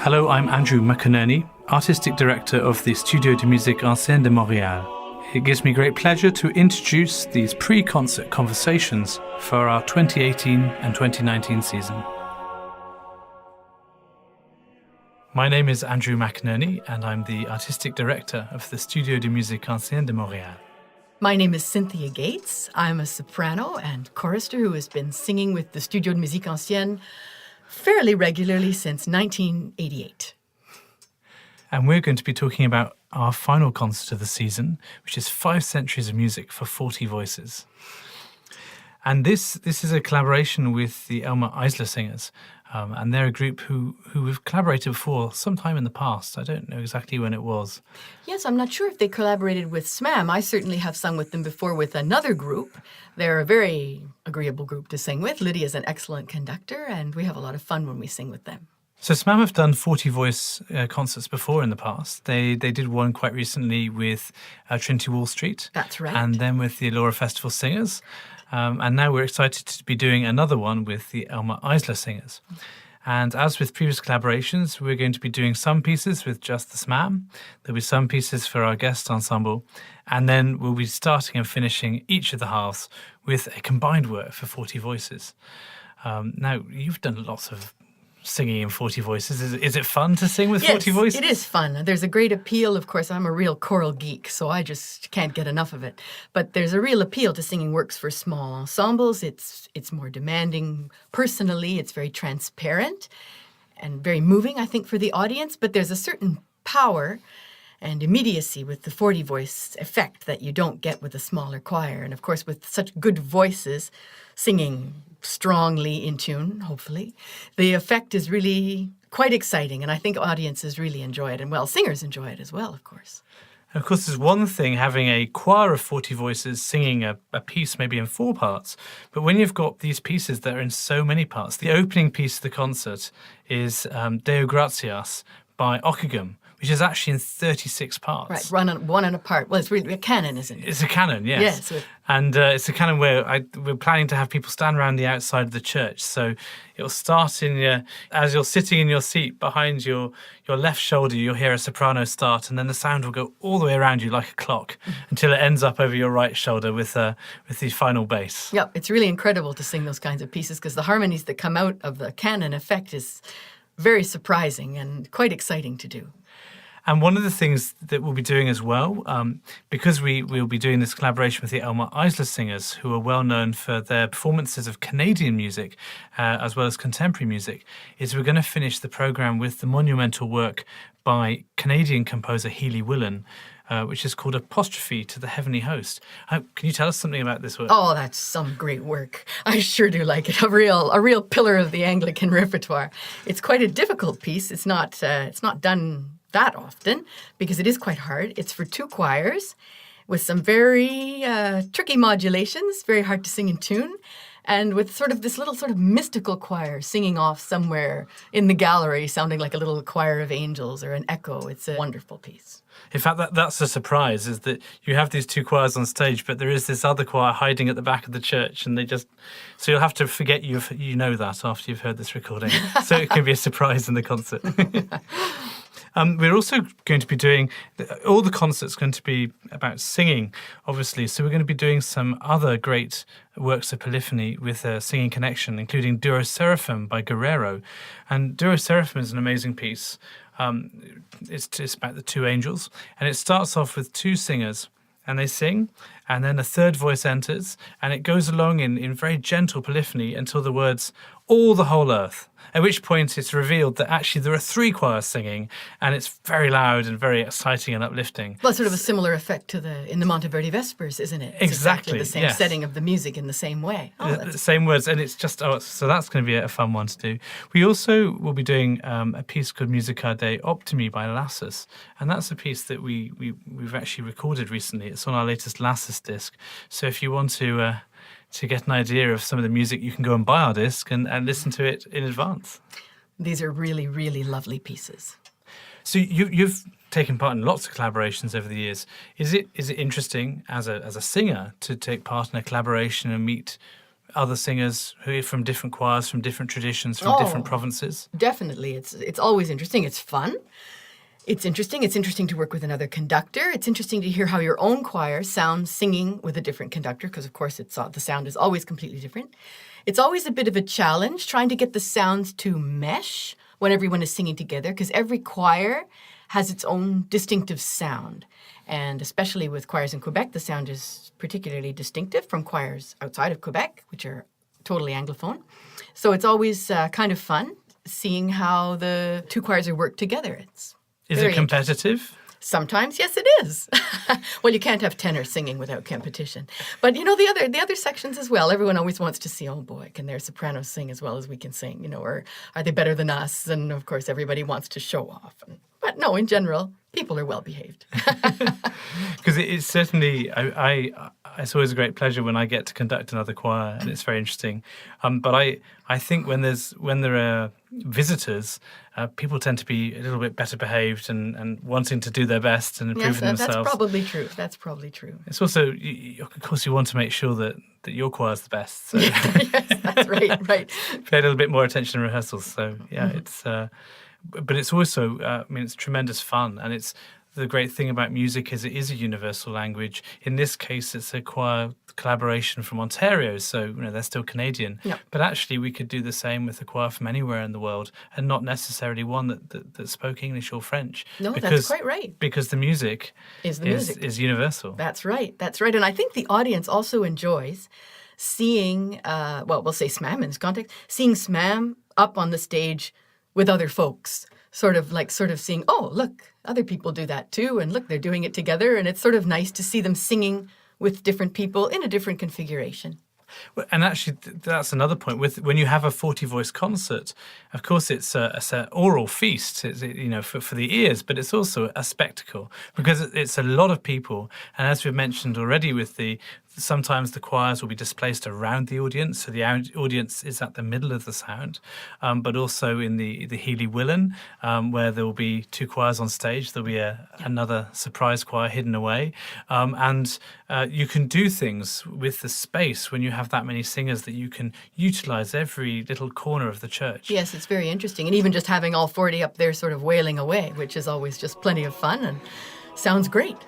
Hello, I'm Andrew McAnerney, Artistic Director of the Studio de Musique Ancienne de Montreal. It gives me great pleasure to introduce these pre-concert conversations for our 2018 and 2019 season. My name is Andrew McAnerney and I'm the Artistic Director of the Studio de Musique Ancienne de Montreal. My name is Cynthia Gates. I'm a soprano and chorister who has been singing with the Studio de Musique Ancienne fairly regularly since 1988. And we're going to be talking about our final concert of the season, which is 5 Centuries of Music for 40 Voices. And this is a collaboration with the Elmer Iseler Singers. And they're a group who we've collaborated before sometime in the past. I don't know exactly when it was. Yes, I'm not sure if they collaborated with SMAM. I certainly have sung with them before with another group. They're a very agreeable group to sing with. Lydia's an excellent conductor, and we have a lot of fun when we sing with them. So SMAM have done 40-voice concerts before in the past. They did one quite recently with Trinity Wall Street. That's right. And then with the Elora Festival Singers. And now we're excited to be doing another one with the Elmer Iseler Singers. And as with previous collaborations, we're going to be doing some pieces with just the SMAM. There'll be some pieces for our guest ensemble. And then we'll be starting and finishing each of the halves with a combined work for 40 voices. Now, you've done lots of singing in 40 voices. Is it fun to sing with 40 voices? Yes, it is fun. There's a great appeal. Of course, I'm a real choral geek, so I just can't get enough of it. But there's a real appeal to singing works for small ensembles. It's more demanding personally. It's very transparent and very moving, I think, for the audience. But there's a certain power and immediacy with the 40-voice effect that you don't get with a smaller choir. And of course, with such good voices singing strongly in tune, hopefully, the effect is really quite exciting. And I think audiences really enjoy it. And, well, singers enjoy it as well, of course. And of course, there's one thing having a choir of 40 voices singing a piece maybe in 4 parts. But when you've got these pieces that are in so many parts, the opening piece of the concert is Deo Gratias by Ockeghem, which is actually in 36 parts. Right, one and a part. Well, it's really a canon, isn't it? It's a canon, yes. Yes. And it's a canon where we're planning to have people stand around the outside of the church. So it'll start as you're sitting in your seat behind your left shoulder, you'll hear a soprano start, and then the sound will go all the way around you like a clock until it ends up over your right shoulder with the final bass. Yep, it's really incredible to sing those kinds of pieces because the harmonies that come out of the canon effect is very surprising and quite exciting to do. And one of the things that we'll be doing as well, because we'll be doing this collaboration with the Elmer Iseler Singers, who are well known for their performances of Canadian music as well as contemporary music, is we're going to finish the programme with the monumental work by Canadian composer Healey Willan, which is called Apostrophe to the Heavenly Host. Can you tell us something about this work? Oh, that's some great work. I sure do like it. A real pillar of the Anglican repertoire. It's quite a difficult piece. It's not done that often because it is quite hard. It's for 2 choirs with some very tricky modulations, very hard to sing in tune, and with this little mystical choir singing off somewhere in the gallery, sounding like a little choir of angels or an echo. It's a wonderful piece. In fact, that's a surprise, is that you have these 2 choirs on stage, but there is this other choir hiding at the back of the church, and so you'll have to forget you know that after you've heard this recording. So it can be a surprise in the concert. We're also going to be doing, all the concerts going to be about singing, obviously. So we're going to be doing some other great works of polyphony with a singing connection, including Duo Seraphim by Guerrero. And Duo Seraphim is an amazing piece. It's about the 2 angels. And it starts off with 2 singers, and they sing, and then a 3rd voice enters, and it goes along in very gentle polyphony until the words, all the whole earth, at which point it's revealed that actually there are 3 choirs singing, and it's very loud and very exciting and uplifting. Well, sort of a similar effect to in the Monteverdi Vespers, isn't it? It's exactly the same yes. setting of the music in the same way. The same words, and it's just, so that's going to be a fun one to do. We also will be doing a piece called Musica de Optimi by Lassus, and that's a piece that we've actually recorded recently. It's on our latest Lassus disc. So if you want to get an idea of some of the music, you can go and buy our disc and listen to it in advance. These are really, really lovely pieces. So you've taken part in lots of collaborations over the years. Is it interesting as a singer to take part in a collaboration and meet other singers who are from different choirs, from different traditions, from different provinces? Definitely. It's always interesting. It's fun. It's interesting. It's interesting to work with another conductor. It's interesting to hear how your own choir sounds singing with a different conductor, because, of course, the sound is always completely different. It's always a bit of a challenge trying to get the sounds to mesh when everyone is singing together, because every choir has its own distinctive sound. And especially with choirs in Quebec, the sound is particularly distinctive from choirs outside of Quebec, which are totally Anglophone. So it's always kind of fun seeing how the two choirs are worked together. Is it competitive? Sometimes, yes, it is. Well, you can't have tenors singing without competition. But, the other sections as well, everyone always wants to see, oh boy, can their sopranos sing as well as we can sing, or are they better than us? And, of course, everybody wants to show off. But no, in general, people are well behaved. Because it's certainly, it's always a great pleasure when I get to conduct another choir, and it's very interesting. But I think when there are visitors, people tend to be a little bit better behaved and wanting to do their best and improve themselves. That's probably true. That's probably true. It's also, of course, you want to make sure that your choir's the best. So. Yes, that's right. Pay a little bit more attention in rehearsals. So yeah, it's. But it's also, it's tremendous fun, and it's the great thing about music is it is a universal language. In this case, it's a choir collaboration from Ontario, so they're still Canadian. Yep. But actually, we could do the same with a choir from anywhere in the world, and not necessarily one that spoke English or French. No, that's quite right. Because the music is universal. That's right. And I think the audience also enjoys seeing, we'll say SMAM in this context, seeing SMAM up on the stage with other folks, sort of seeing, oh, look, other people do that too, and look, they're doing it together, and it's sort of nice to see them singing with different people in a different configuration. Well, and actually, that's another point. When you have a 40-voice concert, of course, it's an oral feast, for the ears, but it's also a spectacle because it's a lot of people. And as we've mentioned already, sometimes the choirs will be displaced around the audience, so the audience is at the middle of the sound. But also in the Healey Willan, where there will be two choirs on stage, there'll be another surprise choir hidden away, and you can do things with the space when you have that many singers that you can utilize every little corner of the church. Yes, it's very interesting. And even just having all 40 up there sort of wailing away, which is always just plenty of fun and sounds great.